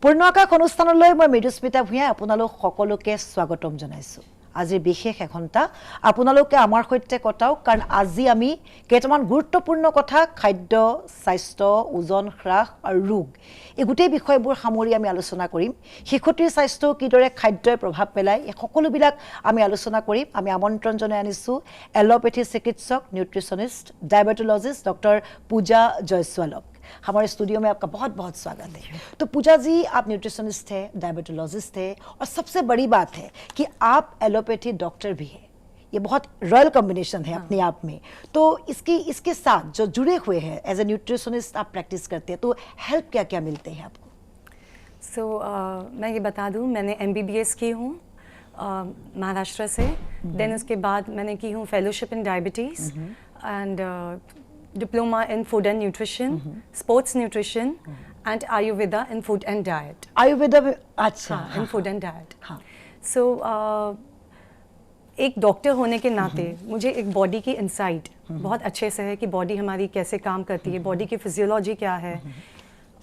পূৰ্ণআকাশ অনুষ্ঠানলৈ মই মৃদুস্মিতা ভূঞা আপোনালোক সকলোকে স্বাগতম জনাইছো। আজিৰ বিশেষ এখনটা আপোনালোকে আমাৰ সৈতে কটাওক, কাৰণ আজি আমি কেইটামান গুৰুত্বপূৰ্ণ কথা খাদ্য, স্বাস্থ্য, ওজন হ্ৰাস আৰু ৰোগ এই গোটেই বিষয়বোৰ সামৰি আমি আলোচনা কৰিম। শিশুটিৰ স্বাস্থ্য কিদৰে খাদ্যই প্ৰভাৱ পেলায় এই সকলোবিলাক আমি আলোচনা কৰিম। আমি আমন্ত্ৰণ জনাই আনিছোঁ এলোপেথি চিকিৎসক, न्यूट्रिशनिस्ट, डायबिटोलॉजिस्ट डॉक्टर पूजा जयसवालक। हमारे स्टूडियो में आपका बहुत बहुत स्वागत है। तो पूजा जी, आप न्यूट्रिशनिस्ट हैं, डायबिटोलॉजिस्ट हैं और सबसे बड़ी बात है कि आप एलोपैथी डॉक्टर भी हैं। ये बहुत रॉयल कॉम्बिनेशन है अपने आप में। तो इसके साथ जो जुड़े हुए हैं एज ए न्यूट्रिशनिस्ट आप प्रैक्टिस करते हैं, तो हेल्प क्या क्या मिलते हैं आपको? मैं ये बता दूं, मैंने MBBS की हूँ महाराष्ट्र से। देन उसके बाद मैंने की हूँ fellowship in diabetes and diploma in food and nutrition, sports nutrition and Ayurveda in food and diet. Ayurveda में अच्छा इन फूड एंड डाइट। सो एक डॉक्टर होने के नाते मुझे एक बॉडी की इंसाइट बहुत अच्छे से है कि बॉडी हमारी कैसे काम करती है, बॉडी की फिजियोलॉजी क्या है,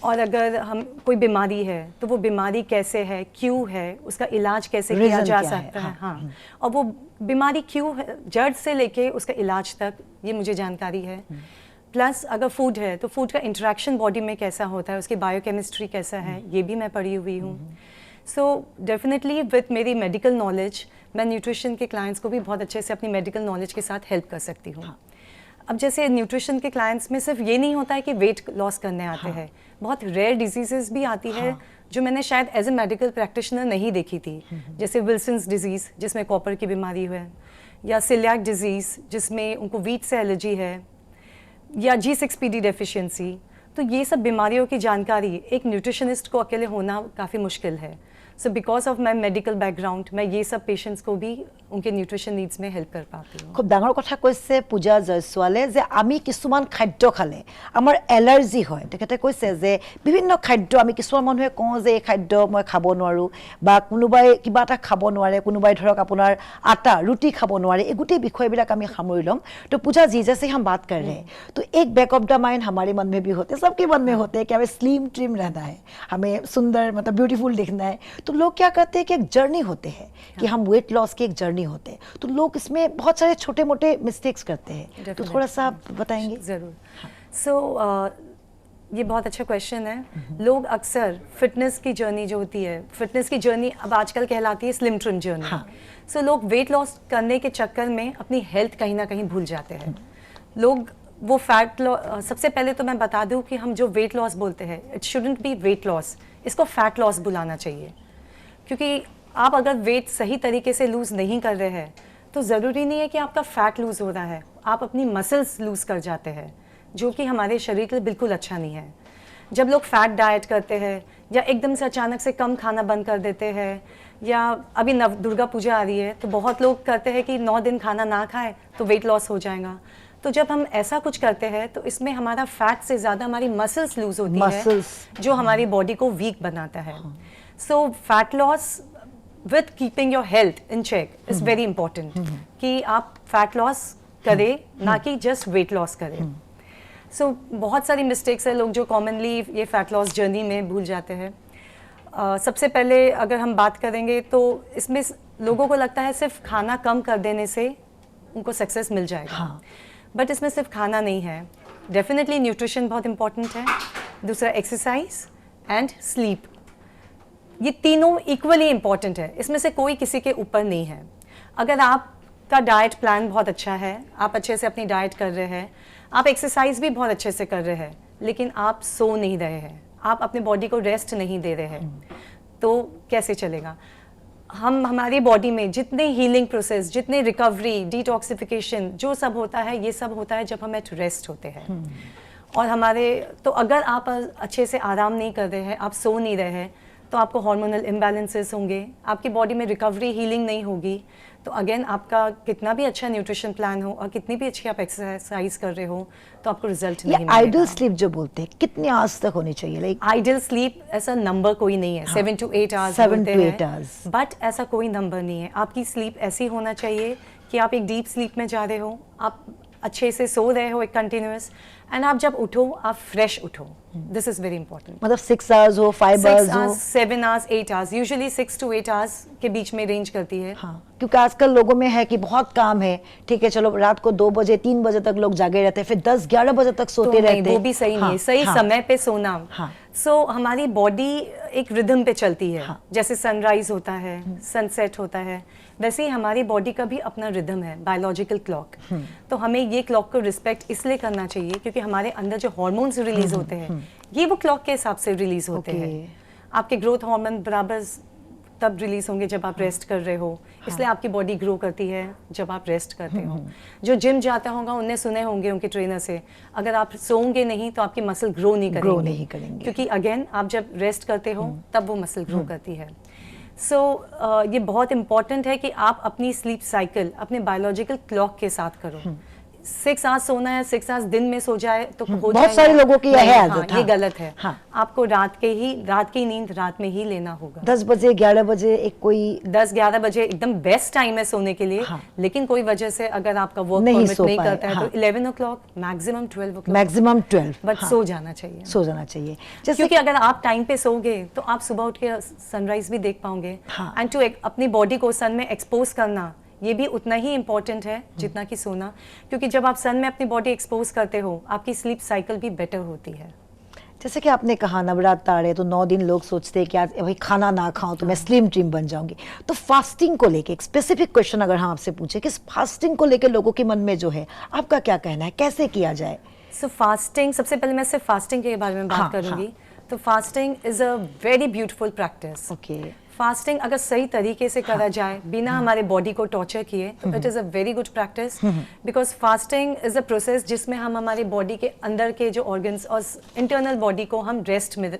और अगर हम कोई बीमारी है तो वो बीमारी कैसे है, क्यों है, उसका इलाज कैसे किया जा सकता है। हाँ, और वो बीमारी क्यों है, जड़ से लेके उसका इलाज तक, ये मुझे जानकारी है। प्लस अगर फूड है तो फूड का इंटरेक्शन बॉडी में कैसा होता है, उसकी बायोकेमिस्ट्री कैसा है, ये भी मैं पढ़ी हुई हूँ। सो डेफिनेटली विथ मेरी मेडिकल नॉलेज मैं न्यूट्रिशन के क्लाइंट्स को भी बहुत अच्छे से अपनी मेडिकल नॉलेज के साथ हेल्प कर सकती हूँ। अब जैसे न्यूट्रिशन के क्लाइंट्स में सिर्फ ये नहीं होता है कि वेट लॉस करने आते हैं, बहुत रेयर डिजीजेस भी आती है जो मैंने शायद एज ए मेडिकल प्रैक्टिशनर नहीं देखी थी। जैसे विल्सन्स डिजीज़ जिसमें कॉपर की बीमारी है, या सिलियाक डिजीज़ जिसमें उनको वीट से एलर्जी है, या G6PD डेफिशिएंसी। तो ये सब बीमारियों की जानकारी एक न्यूट्रिशनिस्ट को अकेले होना काफ़ी मुश्किल है। So because of my medical background मैं ये सब पेशेंट्स को भी उनके न्यूट्रिशन नीड्स में हेल्प कर पाती हूँ। खूब डाঙৰ কথা কৈছে পূজা জয়সৱালে যে আমি কিছুমান খাদ্য খালে আমাৰ এলাৰ্জি হয়। তেখেতে কৈছে যে বিভিন্ন খাদ্য আমি কিছুমান মানুহে কওঁ যে এই খাদ্য মই খাব নোৱাৰোঁ, বা কোনোবাই কিবা এটা খাব নোৱাৰে, কোনোবাই ধৰক আপোনাৰ আটা ৰুটি খাব নোৱাৰে। এই গোটেই বিষয়বিলাক আমি সামৰি ল'ম। तो पूजा जी, जैसे हम बात कर रहे हैं तो एक बैक ऑफ द माइंड हमारे मन में भी होते हैं, सबके मन में होते हैं कि हमें स्लिम ट्रिम रहना है, हमें सुंदर मतलब ब्यूटीफुल दिखना है। तो लोग क्या करते हैं कि एक जर्नी होते हैं कि हम वेट लॉस की एक जर्नी होते हैं, तो लोग इसमें बहुत सारे छोटे मोटे मिस्टेक्स करते हैं। तो थोड़ा सा आप बताएंगे? ज़रूर। सो ये बहुत अच्छा क्वेश्चन है। लोग अक्सर फिटनेस की जर्नी जो होती है, फिटनेस की जर्नी अब आजकल कहलाती है स्लिम ट्रिम जर्नी। सो लोग वेट लॉस करने के चक्कर में अपनी हेल्थ कहीं ना कहीं भूल जाते हैं। लोग वो फैट लॉस, सबसे पहले तो मैं बता दूं कि हम जो वेट लॉस बोलते हैं, it shouldn't be weight loss, इसको फैट लॉस बुलाना चाहिए। क्योंकि आप अगर वेट सही तरीके से लूज़ नहीं कर रहे हैं तो ज़रूरी नहीं है कि आपका फ़ैट लूज़ हो रहा है, आप अपनी मसल्स लूज़ कर जाते हैं, जो कि हमारे शरीर के लिए बिल्कुल अच्छा नहीं है। जब लोग फैट डाइट करते हैं या एकदम से अचानक से कम खाना बंद कर देते हैं, या अभी दुर्गा पूजा आ रही है तो बहुत लोग करते हैं कि 9 दिन खाना ना खाएं तो वेट लॉस हो जाएगा। तो जब हम ऐसा कुछ करते हैं तो इसमें हमारा फैट से ज़्यादा हमारी मसल्स लूज़ होती है, जो हमारी बॉडी को वीक बनाता है। So fat loss with keeping your health in check is very important, कि आप फैट लॉस करें ना कि जस्ट वेट लॉस करें। सो बहुत सारी मिस्टेक्स है लोग जो कॉमनली ये फैट लॉस जर्नी में भूल जाते हैं। सबसे पहले अगर हम बात करेंगे तो इसमें लोगों को लगता है सिर्फ खाना कम कर देने से उनको सक्सेस मिल जाएगा। बट इसमें सिर्फ खाना नहीं है, डेफिनेटली न्यूट्रिशन बहुत इंपॉर्टेंट है, दूसरा एक्सरसाइज एंड स्लीप, ये तीनों इक्वली इंपॉर्टेंट है, इसमें से कोई किसी के ऊपर नहीं है। अगर आपका डाइट प्लान बहुत अच्छा है, आप अच्छे से अपनी डाइट कर रहे हैं, आप एक्सरसाइज भी बहुत अच्छे से कर रहे हैं, लेकिन आप सो नहीं रहे हैं, आप अपने बॉडी को रेस्ट नहीं दे रहे हैं, तो कैसे चलेगा? हमारी बॉडी में जितने हीलिंग प्रोसेस, जितने रिकवरी, डिटॉक्सिफिकेशन जो सब होता है, ये सब होता है जब हम एट रेस्ट होते हैं। और हमारे तो अगर आप अच्छे से आराम नहीं कर रहे हैं, आप सो नहीं रहे हैं, तो आपको हार्मोनल इम्बैलेंसेस होंगे, आपकी बॉडी में रिकवरी हीलिंग नहीं होगी। तो अगेन आपका कितना भी अच्छा न्यूट्रिशन प्लान हो और कितनी भी अच्छी आप एक्सरसाइज कर रहे हो तो आपको रिजल्ट नहीं मिलेगा। आइडियल स्लीप जो बोलते हैं कितने आवर्स तक होनी चाहिए? लाइक आइडियल स्लीप ऐसा नंबर कोई नहीं है, 7 to 8 आवर्स बोलते हैं, बट ऐसा कोई नंबर नहीं है। आपकी स्लीप ऐसी होना चाहिए कि आप एक डीप स्लीप में जा रहे हो, आप अच्छे से सो रहे हो एक कंटिन्यूअस, एंड आप जब उठो आप फ्रेश उठो. This is very important. मतलब 6 आवर्स हो, 5 आवर्स हो, 7 hours, 8 hours, usually 6 to 8 hours के बीच में रेंज करती है. हाँ, क्योंकि आजकल लोगों में है कि बहुत काम है, ठीक है चलो रात को 2 बजे 3 बजे तक लोग जागे रहते हैं, फिर 10-11 बजे तक सोते तो नहीं, रहते हैं. वो भी सही नहीं हाँ, है. सही हाँ, समय पे सोना. हाँ. सो हमारी बॉडी एक रिदम पे चलती है. हाँ. जैसे सनराइज होता है, सनसेट होता है, वैसे ही हमारी बॉडी का भी अपना रिदम है, बायोलॉजिकल क्लॉक. तो हमें ये क्लॉक को रिस्पेक्ट इसलिए करना चाहिए क्योंकि हमारे अंदर जो हार्मोन्स रिलीज होते हैं ये वो क्लॉक के हिसाब से रिलीज होते Okay. हैं. आपके ग्रोथ हार्मोन बराबर तब रिलीज होंगे जब आप रेस्ट कर रहे हो. इसलिए आपकी बॉडी ग्रो करती है जब आप रेस्ट करते हो. जो जिम जाता होगा उन्हें सुने होंगे उनके ट्रेनर से, अगर आप सोओगे नहीं तो आपकी मसल ग्रो नहीं करेंगे. क्योंकि अगेन आप जब रेस्ट करते हो तब वो मसल ग्रो करती है. सो ये बहुत इंपॉर्टेंट है कि आप अपनी स्लीप साइकिल अपने बायोलॉजिकल क्लॉक के साथ करो. 6 आवर्स सोना है, 6 आवर्स दिन में सो जाए तो हो बहुत जाएगा. सारे लोगों की यह नहीं, आदत. हाँ, ये गलत है. हाँ. आपको रात की नींद रात में ही लेना होगा. 10 बजे 11 बजे एक कोई 10-11 बजे एकदम बेस्ट टाइम है सोने के लिए. हाँ. लेकिन कोई वजह से अगर आपका वर्क नहीं परमिट सो नहीं पाए, करता है हाँ. तो 11 o'clock maximum 12 o'clock maximum 12 but हाँ, सो जाना चाहिए. सो जाना चाहिए. जैसे क्योंकि अगर आप टाइम पे सोओगे तो आप सुबह उठ के सनराइज भी देख पाओगे. हाँ. एंड टू अपनी बॉडी को सन में एक्सपोज करना ये भी उतना ही इम्पोर्टेंट है जितना कि सोना. क्योंकि जब आप सन में अपनी बॉडी एक्सपोज करते हो आपकी स्लीप साइकिल भी बेटर होती है. जैसे कि आपने कहा नवरात्र आ रहे तो 9 दिन लोग सोचते हैं कि आज भाई खाना ना खाऊं तो मैं स्लिम ट्रिम बन जाऊंगी. तो फास्टिंग को लेके एक स्पेसिफिक क्वेश्चन अगर हम आपसे पूछे कि फास्टिंग को लेके लोगों के मन में जो है आपका क्या कहना है, कैसे किया जाए? सो फास्टिंग, सबसे पहले मैं सिर्फ फास्टिंग के बारे में बात हाँ, करूंगी. तो fasting is a very beautiful practice. Okay. Fasting अगर सही तरीके से करा जाए बिना हमारे बॉडी को टॉर्चर किए तो it is a very good practice. Because fasting is a process जिसमें हम हमारे बॉडी के अंदर के जो ऑर्गन्स और इंटरनल बॉडी को हम रेस्ट में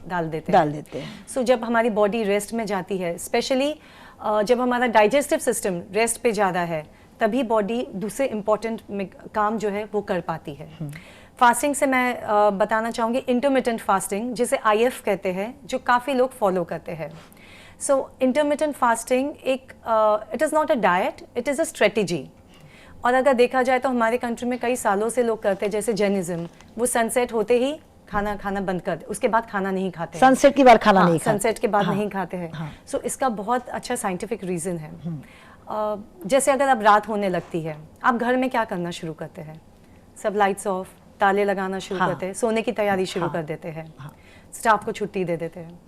डाल देते हैं. सो जब हमारी बॉडी रेस्ट में जाती है, स्पेशली जब हमारा डाइजेस्टिव सिस्टम रेस्ट पे ज़्यादा है तभी बॉडी दूसरे इम्पोर्टेंट काम जो है वो कर पाती है. फास्टिंग से मैं बताना चाहूँगी इंटरमिटेंट फास्टिंग, जिसे IF कहते हैं, जो काफ़ी लोग फॉलो करते हैं. सो इंटरमिटेंट फास्टिंग एक it is not a diet, it is a strategy. और अगर देखा जाए तो हमारे कंट्री में कई सालों से लोग करते हैं, जैसे जैनिज्म, वो सनसेट होते ही खाना बंद कर दे, उसके बाद खाना नहीं खाते. सनसेट के बाद खाना नहीं खाते. सनसेट के बाद नहीं खाते हैं. सो इसका बहुत अच्छा साइंटिफिक रीज़न है. जैसे अगर अब रात होने लगती है, आप घर में क्या करना शुरू करते हैं? सब लाइट्स ऑफ, ताले लगाना शुरू करते हैं, सोने की तैयारी शुरू कर देते हैं, स्टाफ को छुट्टी दे देते हैं.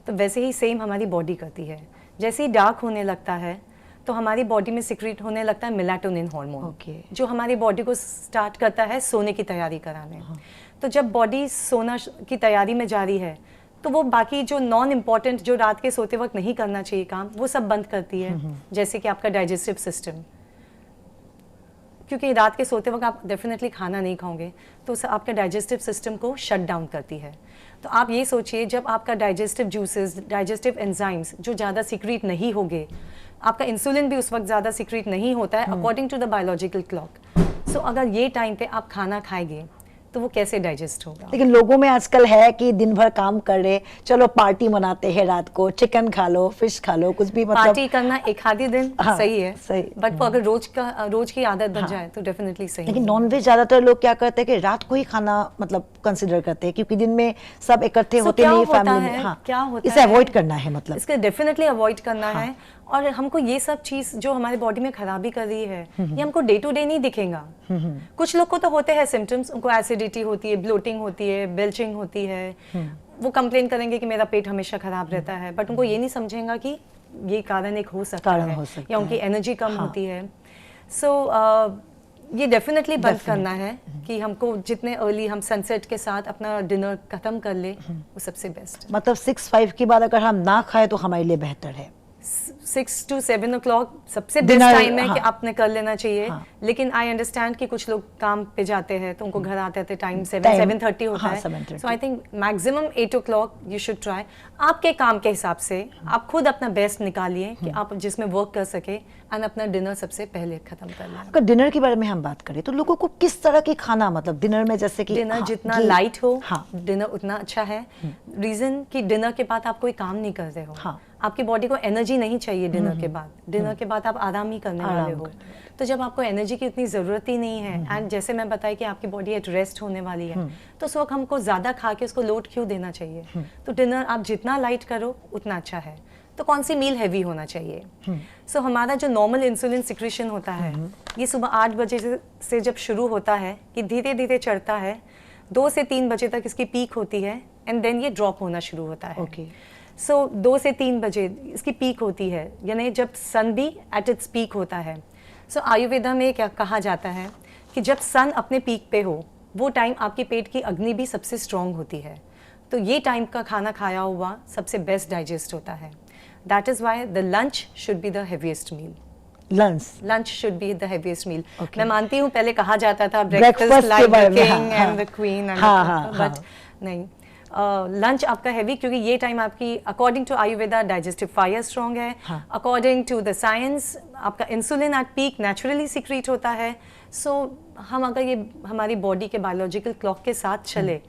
तो वैसे ही सेम हमारी बॉडी करती है. जैसे ही डार्क होने लगता है तो हमारी बॉडी में सिक्रीट होने लगता है मेलाटोनिन हार्मोन, जो हमारी बॉडी को स्टार्ट करता है सोने की तैयारी कराने. तो जब बॉडी सोना की तैयारी में जा रही है तो वो बाकी जो नॉन इम्पॉर्टेंट जो रात के सोते वक्त नहीं करना चाहिए काम, वो सब बंद करती है. जैसे कि आपका डाइजेस्टिव सिस्टम, क्योंकि रात के सोते वक्त आप डेफिनेटली खाना नहीं खाओगे तो आपका डाइजेस्टिव सिस्टम को शट डाउन करती है. तो आप ये सोचिए, जब आपका डाइजेस्टिव जूसेस, डाइजेस्टिव एंजाइम्स जो ज़्यादा सीक्रेट नहीं होंगे, आपका इंसुलिन भी उस वक्त ज़्यादा सीक्रेट नहीं होता है according to the biological clock. So अगर ये टाइम पे आप खाना खाएंगे तो वो कैसे डाइजेस्ट होगा? लेकिन लोगों में आजकल है कि दिन भर काम कर रहे, चलो पार्टी मनाते हैं रात को, चिकन खा लो, फिश खा लो, कुछ भी, मतलब पार्टी करना एक आधी दिन सही है, सही. बट अगर रोज की आदत बन जाए तो डेफिनेटली सही. लेकिन नॉनवेज ज्यादातर लोग क्या करते हैं कि रात को ही खाना मतलब कंसिडर करते हैं, क्योंकि दिन में सब इकट्ठे होते नहीं फैमिली में. हाँ, क्या होता इसे अवॉइड करना है, मतलब इसके डेफिनेटली अवॉइड करना है. और हमको ये सब चीज जो हमारे बॉडी में खराबी कर रही है ये हमको डे टू डे नहीं दिखेगा. कुछ लोग को तो होते हैं सिम्टम्स, उनको एसिडिटी होती है, ब्लोटिंग होती है, बेल्चिंग होती है, वो कंप्लेन करेंगे कि मेरा पेट हमेशा खराब रहता है, बट उनको ये नहीं समझेगा कि ये कारण एक हो सकता है या उनकी एनर्जी कम होती है. सो ये डेफिनेटली बंद करना है कि हमको जितने अर्ली हम सनसेट के साथ अपना डिनर खत्म कर ले वो सबसे बेस्ट. मतलब 6-5 के बाद अगर हम ना खाए तो हमारे लिए बेहतर है. 6 to 7 o'clock सबसे बेस्ट टाइम है कि आपने कर लेना चाहिए. लेकिन आई अंडरस्टैंड कि कुछ लोग काम पे जाते हैं तो उनको घर आते आते टाइम 7-7:30 होता है. So I think maximum 8 o'clock you should try. आपके काम के हिसाब से आप खुद अपना बेस्ट निकालिए कि आप जिसमें वर्क कर सके एंड अपना डिनर सबसे पहले खत्म कर लें. अगर डिनर के बारे में हम बात करें तो लोगों को किस तरह की खाना, मतलब डिनर में, जैसे कि डिनर जितना लाइट हो डिनर उतना अच्छा है. रीजन कि डिनर के बाद आप कोई काम नहीं कर रहे हो, आपकी बॉडी को एनर्जी नहीं चाहिए डिनर के बाद। डिनर के बाद आप आराम ही करने वाले हो, तो जब आपको एनर्जी की उतनी ज़रूरत ही नहीं है, एंड जैसे मैं बताई कि आपकी बॉडी एट रेस्ट होने वाली है, तो उस वक्त हमको ज़्यादा खा के उसको लोड क्यों देना चाहिए? तो डिनर आप जितना लाइट करो उतना अच्छा है। तो कौन सी मील हैवी होना चाहिए? सो हमारा जो नॉर्मल इंसुलिन सिक्रेशन होता है, ये सुबह 8 बजे से जब शुरू होता है, कि धीरे धीरे चढ़ता है, 2 से 3 बजे तक इसकी पीक होती है, एंड देन ये ड्रॉप होना शुरू होता है। सो 2 से 3 बजे इसकी पीक होती है, यानी जब सन भी एट इट्स पीक होता है। सो आयुर्वेदा में क्या कहा जाता है कि जब सन अपने पीक पे हो, वो टाइम आपके पेट की अग्नि भी सबसे स्ट्रांग होती है, तो ये टाइम का खाना खाया हुआ सबसे बेस्ट डाइजेस्ट होता है। That is why the lunch should be the heaviest meal. Lunch should be the heaviest meal. मैं मानती हूँ पहले कहा जाता था breakfast like the king and the queen, but नहीं, लंच आपका हैवी, क्योंकि ये टाइम आपकी according to Ayurveda digestive fire strong है, अकॉर्डिंग टू द साइंस आपका insulin at peak naturally secret होता है। सो हम अगर ये हमारी बॉडी के बायोलॉजिकल क्लॉक के साथ चले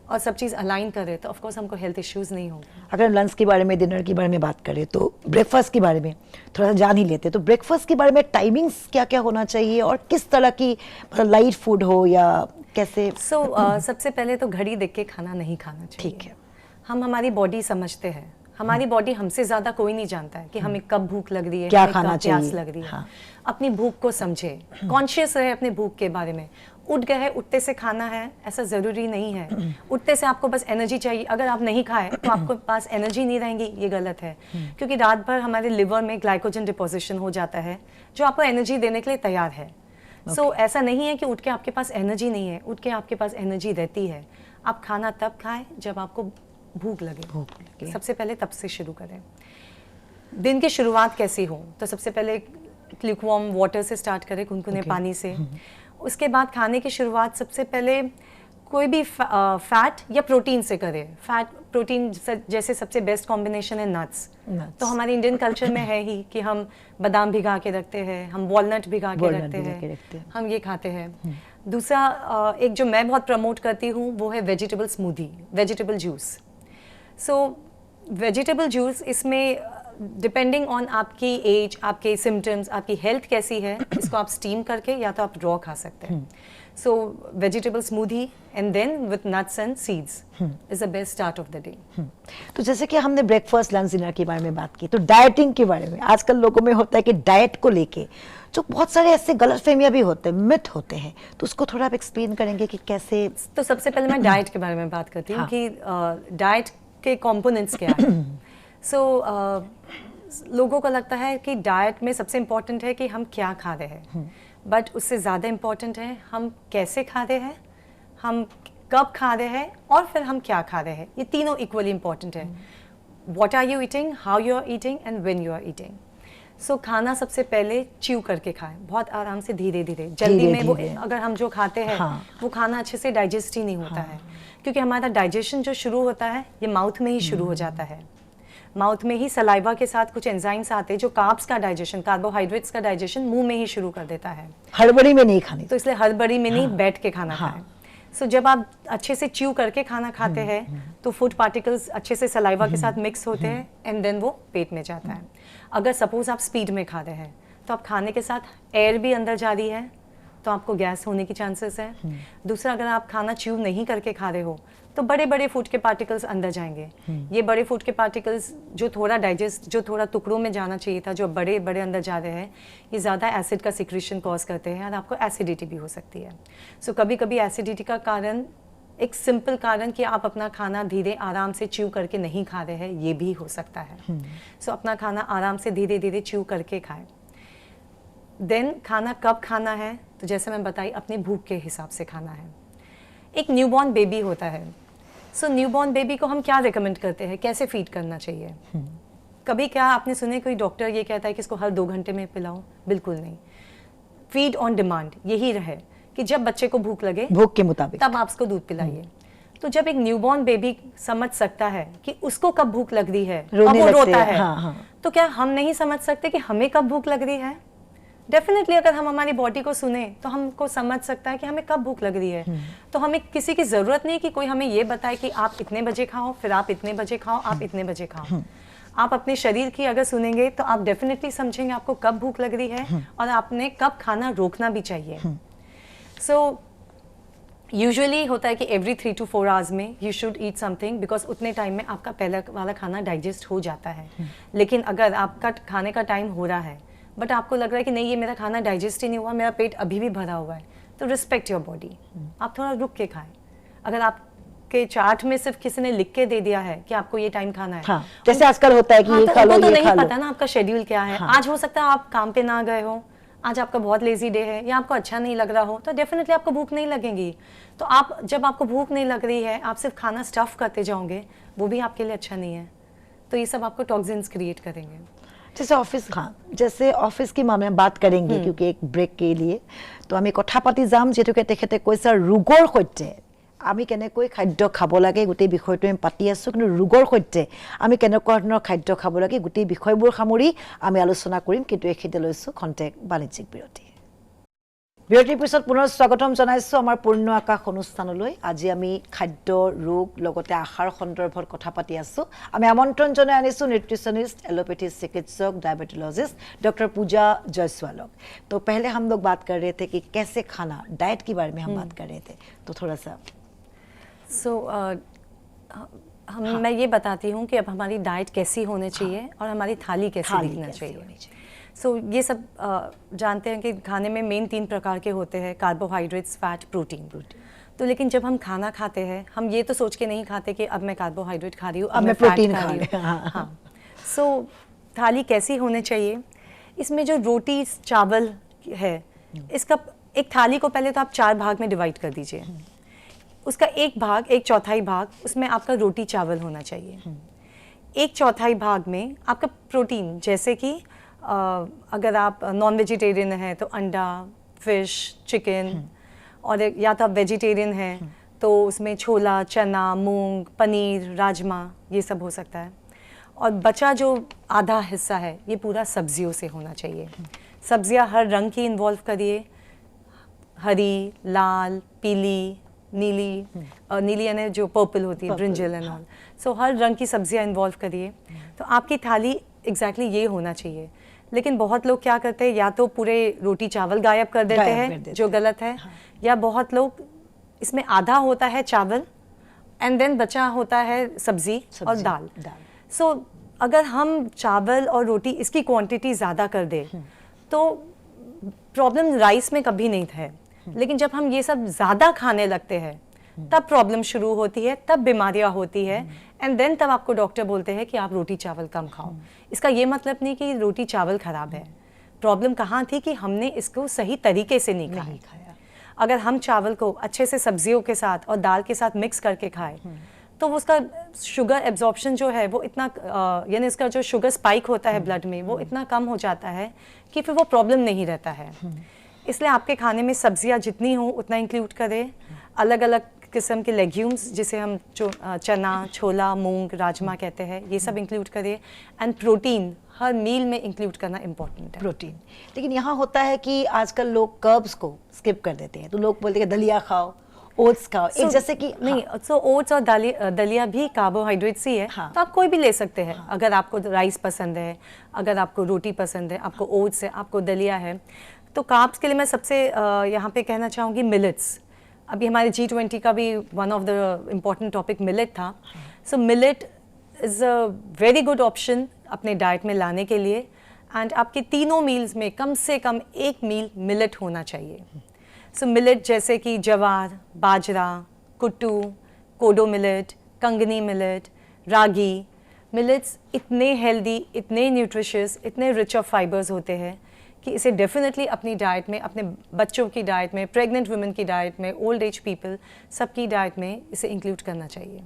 और सब चीज़ अलाइन करें, तो ऑफकोर्स हमको हेल्थ इश्यूज नहीं होंगे। अगर लंच के बारे में, डिनर के बारे में बात करें, तो ब्रेकफास्ट के बारे में थोड़ा सा जान ही लेते। तो ब्रेकफास्ट के बारे में टाइमिंग्स क्या क्या होना चाहिए, और किस तरह की, मतलब लाइट फूड हो या कैसे? सबसे पहले तो घड़ी देख के खाना नहीं खाना चाहिए। ठीक है, हम हमारी बॉडी समझते हैं, हमारी बॉडी हमसे ज़्यादा कोई नहीं जानता है कि हमें कब भूख लग रही है, क्या हमें खाना कब चाहिए। प्यास लग रही है। अपनी भूख को समझे, कॉन्शियस रहे अपने भूख के बारे में। उठ गए हैं, उठते से खाना है ऐसा ज़रूरी नहीं है। उठते से आपको बस एनर्जी चाहिए, अगर आप नहीं खाए तो आपको पास एनर्जी नहीं रहेंगी, ये गलत है। क्योंकि रात भर हमारे लिवर में ग्लाइकोजन डिपोजिशन हो जाता है, जो आपको एनर्जी देने के लिए तैयार है। सो ऐसा नहीं है कि उठ के आपके पास एनर्जी नहीं है, उठ के आपके पास एनर्जी रहती है। आप खाना तब खाएं जब आपको भूख लगे। सबसे पहले तब से शुरू करें। दिन की शुरुआत कैसी हो, तो सबसे पहले ल्यूकवार्म वाटर से स्टार्ट करें, गुनगुने पानी से। उसके बाद खाने की शुरुआत सबसे पहले कोई भी फैट या प्रोटीन से करें। फैट प्रोटीन जैसे सबसे बेस्ट कॉम्बिनेशन है नट्स। तो हमारे इंडियन कल्चर में है ही कि हम बादाम भिगा के रखते हैं, हम वॉलनट भिगा के रखते हैं, हम ये खाते हैं। दूसरा एक जो मैं बहुत प्रमोट करती हूँ वो है वेजिटेबल स्मूदी, वेजिटेबल जूस। सो वेजिटेबल जूस, इसमें डिपेंडिंग ऑन आपकी एज, आपके सिम्टम्स, आपकी हेल्थ कैसी है, इसको आप स्टीम करके या तो आप रॉ खा सकते हैं। So vegetable smoothie and then with nuts and seeds is the best start of the day. तो जैसे कि हमने ब्रेकफास्ट, लंच, डिनर के बारे में बात की, तो डाइटिंग के बारे में आजकल लोगों में होता है कि डाइट को लेके जो बहुत सारे ऐसे गलतफहमियां भी होते हैं, मिथ होते हैं, तो उसको थोड़ा आप एक्सप्लेन करेंगे कि कैसे? तो सबसे पहले मैं डाइट के बारे में बात करती हूँ कि डाइट के कंपोनेंट्स क्या है। सो लोगों को लगता है कि डाइट में सबसे इम्पोर्टेंट है कि हम क्या खा रहे हैं, बट उससे ज़्यादा इम्पोर्टेंट है हम कैसे खा रहे हैं, हम कब खा रहे हैं, और फिर हम क्या खा रहे हैं। ये तीनों इक्वली इम्पोर्टेंट है। What are you eating, how you are eating and when you are eating. So खाना सबसे पहले च्यू करके खाएं, बहुत आराम से, धीरे धीरे। जल्दी में वो अगर हम जो खाते हैं वो खाना अच्छे से डाइजेस्ट ही नहीं होता है, क्योंकि हमारा डाइजेशन जो शुरू होता है ये माउथ में ही शुरू हो जाता है। माउथ में ही सलाइवा के साथ कुछ एंजाइम्स आते हैं जो कार्ब्स का डाइजेशन, कार्बोहाइड्रेट्स का डाइजेशन मुंह में ही शुरू कर देता है। हड़बड़ी में नहीं खानी, तो इसलिए हड़बड़ी में नहीं, बैठ के खाना खाएं। सो जब आप अच्छे से च्यू करके खाना खाते हैं तो फूड पार्टिकल्स अच्छे से सलाइवा के साथ मिक्स होते हैं एंड देन वो पेट में जाता है। अगर सपोज आप स्पीड में खा रहे हैं तो आप खाने के साथ एयर भी अंदर जा रही है, तो आपको गैस होने की चांसेस है। दूसरा, अगर आप खाना च्यू नहीं करके खा रहे हो तो बड़े बड़े फूड के पार्टिकल्स अंदर जाएंगे। ये बड़े फूड के पार्टिकल्स जो थोड़ा डाइजेस्ट, जो थोड़ा टुकड़ों में जाना चाहिए था, जो बड़े बड़े अंदर जा रहे हैं, ये ज़्यादा एसिड का सिक्रेशन कॉज करते हैं और आपको एसिडिटी भी हो सकती है। सो कभी कभी एसिडिटी का कारण, एक सिंपल कारण कि आप अपना खाना धीरे आराम से च्यू करके नहीं खा रहे हैं, ये भी हो सकता है। सो अपना खाना आराम से धीरे धीरे च्यू करके खाएं। देन खाना कब खाना है, तो जैसे मैं बताई, अपने भूख के हिसाब से खाना है। एक न्यूबॉर्न बेबी होता है, सो न्यूबॉर्न बेबी को हम क्या रिकमेंड करते हैं, कैसे फीड करना चाहिए? कभी क्या आपने सुने कोई डॉक्टर ये कहता है कि इसको हर 2 घंटे में पिलाओ? बिल्कुल नहीं। फीड ऑन डिमांड यही रहे कि जब बच्चे को भूख लगे, भूख के मुताबिक, तब आप उसको दूध पिलाइए। तो जब एक न्यूबॉर्न बेबी समझ सकता है कि उसको कब भूख लग रही है, अब वो रोता है, तो क्या हम नहीं समझ सकते कि हमें कब भूख लग रही है? डेफिनेटली अगर हम हमारी बॉडी को सुने तो हमको समझ सकता है कि हमें कब भूख लग रही है। तो हमें किसी की ज़रूरत नहीं कि कोई हमें ये बताए कि आप इतने बजे खाओ, फिर आप इतने बजे खाओ, आप इतने बजे खाओ। आप अपने शरीर की अगर सुनेंगे तो आप डेफिनेटली समझेंगे आपको कब भूख लग रही है और आपने कब खाना रोकना भी चाहिए। सो यूजुअली होता है कि एवरी 3 to 4 आवर्स में you should eat something, because उतने टाइम में आपका पहला वाला खाना डाइजेस्ट हो जाता है। लेकिन अगर आपका खाने का टाइम हो रहा है बट आपको लग रहा है कि नहीं ये मेरा खाना डाइजेस्ट ही नहीं हुआ, मेरा पेट अभी भी भरा हुआ है, तो रिस्पेक्ट योर बॉडी, आप थोड़ा रुक के खाएं। अगर आपके चार्ट में सिर्फ किसी ने लिख के दे दिया है कि आपको ये टाइम खाना है, हाँ, जैसे आजकल होता है कि ये तो खा लो, उनको तो ये नहीं खा लो। पता ना आपका शेड्यूल क्या है। आज हो सकता है आप काम पे ना गए हो, आज आपका बहुत लेजी डे है या आपको अच्छा नहीं लग रहा हो, तो डेफिनेटली आपको भूख नहीं लगेगी। तो आप जब आपको भूख नहीं लग रही है आप सिर्फ खाना स्टफ करते जाओगे, वो भी आपके लिए अच्छा नहीं है। तो ये सब आपको टॉक्सिन्स क्रिएट करेंगे। जैसे ऑफिस, हाँ, जैसे ऑफिस की मामले में बात करेंगे क्योंकि एक ब्रेक के लिए तो আমি কথা পাতি যাম, যেহেতুকে তেখেতে কৈছে ৰোগৰ সৈতে আমি কেনেকৈ খাদ্য খাব লাগে গোটেই বিষয়টো আমি পাতি আছোঁ, কিন্তু ৰোগৰ সৈতে আমি কেনেকুৱা ধৰণৰ খাদ্য খাব লাগে গোটেই বিষয়বোৰ সামৰি আমি আলোচনা কৰিম। কিন্তু এইখিনিতে লৈছোঁ খন্তেক বাণিজ্যিক বিৰতি। বিৰতিৰ পিছত পুনৰ স্বাগতম জনাইছোঁ আমাৰ পূৰ্ণ আকাশ অনুষ্ঠানলৈ। আজি আমি খাদ্য, ৰোগ লগতে আহাৰ সন্দৰ্ভত কথা পাতি আছোঁ। আমি আমন্ত্ৰণ জনাই আনিছোঁ নিউট্ৰিচনিষ্ট, এলোপেথি চিকিৎসক, डायबिटोलॉजिस्ट डॉक्टर पूजा जायसवाल। तो पहले हम लोग बात कर रहे थे कि कैसे खाना, डाइट के बारे में हम बात कर रहे थे, तो थोड़ा सा मैं ये बताती हूँ कि अब हमारी डाइट कैसी होनी चाहिए और हमारी थाली कैसे दिखना चाहिए। सो ये सब जानते हैं कि खाने में मेन 3 प्रकार के होते हैं, कार्बोहाइड्रेट्स, फैट, प्रोटीन। तो लेकिन जब हम खाना खाते हैं हम ये तो सोच के नहीं खाते कि अब मैं कार्बोहाइड्रेट खा रही हूँ, अब मैं प्रोटीन खा रही हूँ। हाँ, सो थाली कैसी होनी चाहिए, इसमें जो रोटी चावल है इसका एक थाली को पहले तो आप 4 भाग में डिवाइड कर दीजिए। उसका एक भाग, 1/4 भाग उसमें आपका रोटी चावल होना चाहिए। 1/4 भाग में आपका प्रोटीन, जैसे कि अगर आप नॉन वेजिटेरियन हैं तो अंडा, फिश, चिकन, और या तो आप वेजिटेरियन हैं तो उसमें छोला, चना, मूंग, पनीर, राजमा, ये सब हो सकता है। और बचा जो आधा हिस्सा है ये पूरा सब्जियों से होना चाहिए। सब्जियां हर रंग की इन्वॉल्व करिए, हरी, लाल, पीली, नीली, नीली यानी जो पर्पल होती है, ब्रिंजल एंड ऑल। सो हर रंग की सब्जियां इन्वॉल्व करिए, तो आपकी थाली एग्जैक्टली ये होना चाहिए। लेकिन बहुत लोग क्या करते हैं, या तो पूरे रोटी चावल गायब कर देते हैं जो गलत है, या बहुत लोग इसमें आधा होता है चावल एंड देन बचा होता है सब्जी और दाल। सो अगर हम चावल और रोटी इसकी क्वांटिटी ज़्यादा कर दे तो प्रॉब्लम राइस में कभी नहीं है। लेकिन जब हम ये सब ज़्यादा खाने लगते हैं तब प्रॉब्लम शुरू होती है, तब बीमारियां होती है एंड देन तब आपको डॉक्टर बोलते हैं कि आप रोटी चावल कम खाओ। इसका ये मतलब नहीं कि रोटी चावल खराब है, प्रॉब्लम कहाँ थी कि हमने इसको सही तरीके से नहीं खाया। अगर हम चावल को अच्छे से सब्जियों के साथ और दाल के साथ मिक्स करके खाएं तो उसका शुगर एब्जॉर्प्शन जो है वो इतना यानी इसका जो शुगर स्पाइक होता है ब्लड में वो इतना कम हो जाता है कि फिर वो प्रॉब्लम नहीं रहता है। इसलिए आपके खाने में सब्जियां जितनी हो उतना इंक्लूड करें। अलग अलग किस्म के लेग्यूम्स जिसे हम चना, छोला, मूंग, राजमा कहते हैं, ये सब इंक्लूड करें। एंड प्रोटीन हर मील में इंक्लूड करना इम्पोर्टेंट है। प्रोटीन। लेकिन यहाँ होता है कि आजकल लोग कर्ब्स को स्किप कर देते हैं, तो लोग बोलते हैं दलिया खाओ, ओट्स खाओ। एक जैसे कि नहीं, सो ओट्स और दलिया भी कार्बोहाइड्रेट्स ही है। तो आप कोई भी ले सकते हैं। अगर आपको राइस पसंद है, अगर आपको रोटी पसंद है, आपको ओट्स है, आपको दलिया है, तो कार्ब्स के लिए मैं सबसे यहाँ पे कहना चाहूँगी मिलेट्स। अभी हमारे G20 का भी one of the important topic millet था। So millet is a very good option अपने डाइट में लाने के लिए। एंड आपके तीनों मील्स में कम से कम एक मील मिलेट होना चाहिए। सो मिलेट जैसे कि जवार, बाजरा, कुट्टू, कोडो मिलेट, कंगनी मिलेट, रागी। मिलेट्स इतने हेल्दी, इतने न्यूट्रिशियस, इतने रिच ऑफ फाइबर्स होते हैं कि इसे डेफिनेटली अपनी डाइट में, अपने बच्चों की डाइट में, प्रेग्नेंट वुमेन की डाइट में, ओल्ड एज पीपल सबकी डाइट में इसे इंक्लूड करना चाहिए।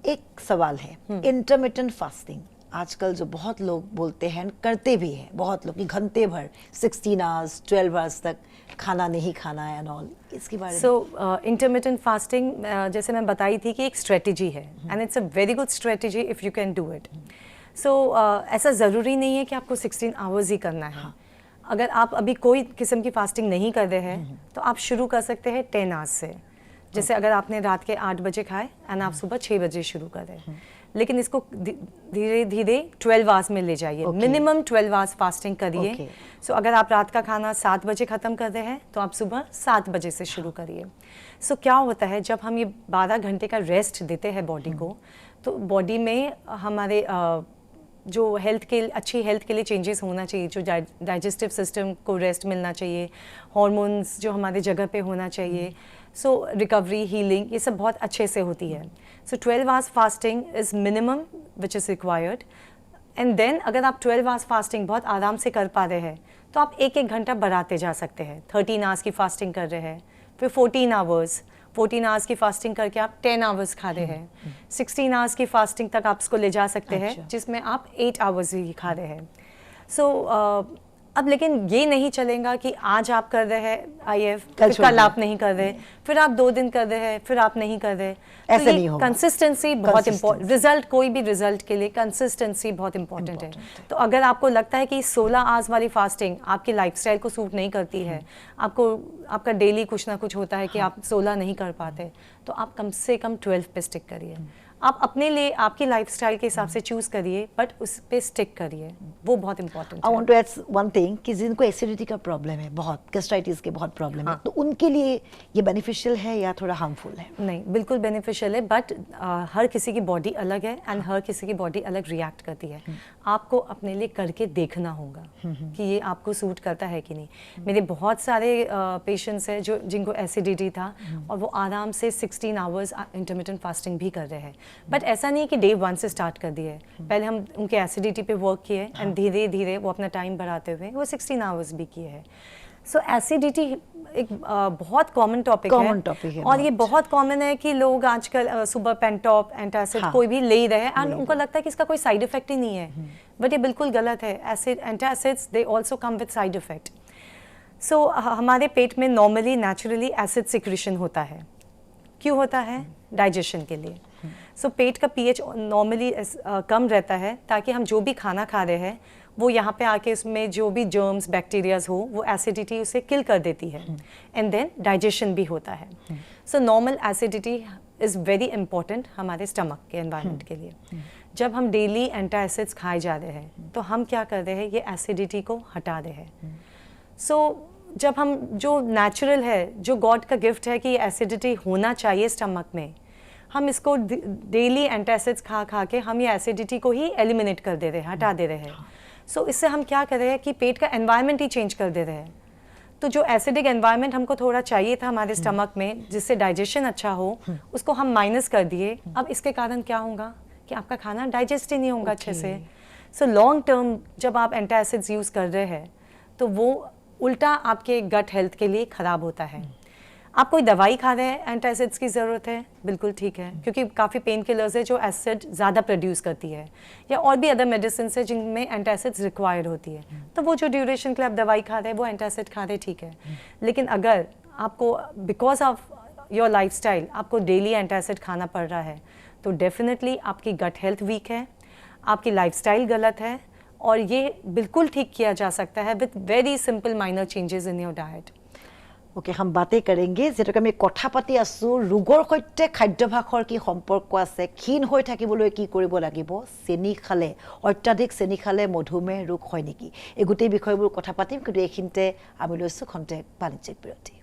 एक सवाल है, इंटरमिटेंट फास्टिंग आजकल जो बहुत लोग बोलते हैं, करते भी हैं बहुत लोग कि घंटे भर 16 आवर्स 12 आवर्स तक खाना नहीं खाना है एंड ऑल, इसके बारे में। सो इंटरमिटेंट फास्टिंग जैसे मैं बताई थी कि एक स्ट्रेटजी है and it's a very good strategy if you can do it. So ऐसा ज़रूरी नहीं है कि आपको 16 आवर्स ही करना है। अगर आप अभी कोई किस्म की फास्टिंग नहीं कर रहे हैं तो आप शुरू कर सकते हैं 10 आवर्स से। जैसे अगर आपने रात के 8 बजे खाए एंड आप सुबह 6 बजे शुरू करें, लेकिन इसको धीरे धीरे 12 आवर्स में ले जाइए। मिनिमम 12 आवर्स फास्टिंग करिए। सो अगर आप रात का खाना 7 बजे ख़त्म कर रहे हैं तो आप सुबह 7 बजे से शुरू करिए। सो क्या होता है, जब हम ये 12 घंटे का रेस्ट देते हैं बॉडी को, तो बॉडी में हमारे जो अच्छी हेल्थ के लिए चेंजेस होना चाहिए, जो डाइजेस्टिव सिस्टम को रेस्ट मिलना चाहिए, हार्मोन्स जो हमारे जगह पे होना चाहिए, सो रिकवरी, हीलिंग, ये सब बहुत अच्छे से होती है। So 12 hours fasting is minimum which is required. And then अगर आप 12 आवर्स फास्टिंग बहुत आराम से कर पा रहे हैं तो आप 1-1 घंटा बढ़ाते जा सकते हैं। 13 आवर्स की फास्टिंग कर रहे हैं, फिर 14 आवर्स की फास्टिंग करके आप 10 आवर्स खा रहे हैं। 16 आवर्स की फास्टिंग तक आप इसको ले जा सकते हैं, जिसमें आप 8 आवर्स ही खा रहे हैं। सो अब लेकिन ये नहीं चलेगा कि आज आप कर रहे हैं IF, फिर कल आप नहीं कर रहे, फिर आप 2 दिन कर रहे हैं, फिर आप नहीं कर रहे। ऐसे तो नहीं होगा। कंसिस्टेंसी बहुत इम्पोर्टेंट, रिजल्ट, कोई भी रिजल्ट के लिए कंसिस्टेंसी बहुत इम्पोर्टेंट है। तो अगर आपको लगता है कि 16 आवर्स वाली फास्टिंग आपकी लाइफस्टाइल को सूट नहीं करती है, आपका डेली कुछ ना कुछ होता है कि आप 16 नहीं कर पाते, तो आप कम से कम 12 पे स्टिक करिए। आप अपने लिए आपकी लाइफस्टाइल के हिसाब से चूज करिए, बट उस पे स्टिक करिए, वो बहुत इंपॉर्टेंट है। I want to add one thing कि जिनको एसिडिटी का प्रॉब्लम है, बहुत गैस्ट्राइटिस के बहुत प्रॉब्लम है, तो उनके लिए ये बेनिफिशियल है या थोड़ा हार्मफुल है? नहीं, बिल्कुल बेनिफिशियल है, बट हर किसी की बॉडी अलग है एंड हर किसी की बॉडी अलग रिएक्ट करती है। आपको अपने लिए करके देखना होगा कि ये आपको सूट करता है कि नहीं। मेरे बहुत सारे पेशेंट्स हैं जिनको एसिडिटी था और वो आराम से 16 आवर्स इंटरमिटेंट फास्टिंग भी कर रहे हैं। बट ऐसा नहीं कि डे 1 से स्टार्ट कर दिए, पहले हम उनके एसिडिटी पे वर्क किए एंड धीरे धीरे वो अपना टाइम बढ़ाते हुए वो 16 आवर्स भी किए हैं। सो एसिडिटी एक बहुत कॉमन टॉपिक है और ये बहुत कॉमन है कि लोग आजकल सुबह पेंटॉप, एंटासिड कोई भी ले ही रहे हैं एंड उनको लगता है कि इसका कोई साइड इफेक्ट ही नहीं है, बट ये बिल्कुल गलत है। Antacids they also come with side effect. So हमारे पेट में नॉर्मली नेचुरली एसिड सिक्रीशन होता है। क्यों होता है? डाइजेशन के लिए। सो पेट का pH नॉर्मली कम रहता है ताकि हम जो भी खाना खा रहे हैं वो यहाँ पे आके उसमें जो भी जर्म्स, बैक्टीरियाज हो, वो एसिडिटी उसे किल कर देती है एंड देन डाइजेशन भी होता है। So normal acidity is very important हमारे स्टमक के एनवायरनमेंट के लिए। जब हम डेली एंटासिड्स खाए जा रहे हैं तो हम क्या कर रहे हैं, ये एसिडिटी को हटा रहे हैं। सो जब हम जो नेचुरल है, जो गॉड का गिफ्ट है कि एसिडिटी होना चाहिए स्टमक में, हम इसको डेली एंटासिड्स खा खा के हम ये एसिडिटी को ही एलिमिनेट कर दे रहे हैं, हटा दे रहे हैं। सो इससे हम क्या कर रहे हैं कि पेट का एनवायरनमेंट ही चेंज कर दे रहे हैं। तो जो एसिडिक एनवायरनमेंट हमको थोड़ा चाहिए था हमारे स्टमक में जिससे डाइजेशन अच्छा हो, उसको हम माइनस कर दिए। अब इसके कारण क्या होगा कि आपका खाना डाइजेस्ट ही नहीं होगा अच्छे से। सो लॉन्ग टर्म जब आप एंटासिड्स यूज़ कर रहे हैं तो वो उल्टा आपके गट हेल्थ के लिए ख़राब होता है। आप कोई दवाई खा रहे हैं, एंटासिड्स की ज़रूरत है, बिल्कुल ठीक है, क्योंकि काफ़ी पेन किलर्स है जो एसिड ज़्यादा प्रोड्यूस करती है, या और भी अदर मेडिसिन है जिनमें एंटासिड्स रिक्वायर्ड होती है। तो वो जो ड्यूरेशन के लिए आप दवाई खा रहे हैं वो एंटासिड खा रहे हैं, ठीक है। लेकिन अगर आपको बिकॉज ऑफ योर लाइफस्टाइल आपको डेली एंटासिड खाना पड़ रहा है तो डेफिनेटली आपकी गट हेल्थ वीक है, आपकी लाइफस्टाइल गलत है, और ये बिल्कुल ठीक किया जा सकता है with very simple minor changes in your diet. Okay, हम बातें करेंगे जेहेतु আমি কথা পাতি আছো ৰোগৰ সৈতে খাদ্যাভ্যাসৰ কি সম্পৰ্ক আছে, ক্ষীণ হৈ থাকিবলৈ কি কৰিব লাগিব, চেনি খালে, অত্যাধিক চেনি খালে মধুমেহ ৰোগ হয় নেকি, এই গোটেই বিষয়বোৰ কথা পাতিম। কিন্তু এইখিনিতে আমি লৈছোঁ খন্তেক বাণিজ্যিক বিৰতি।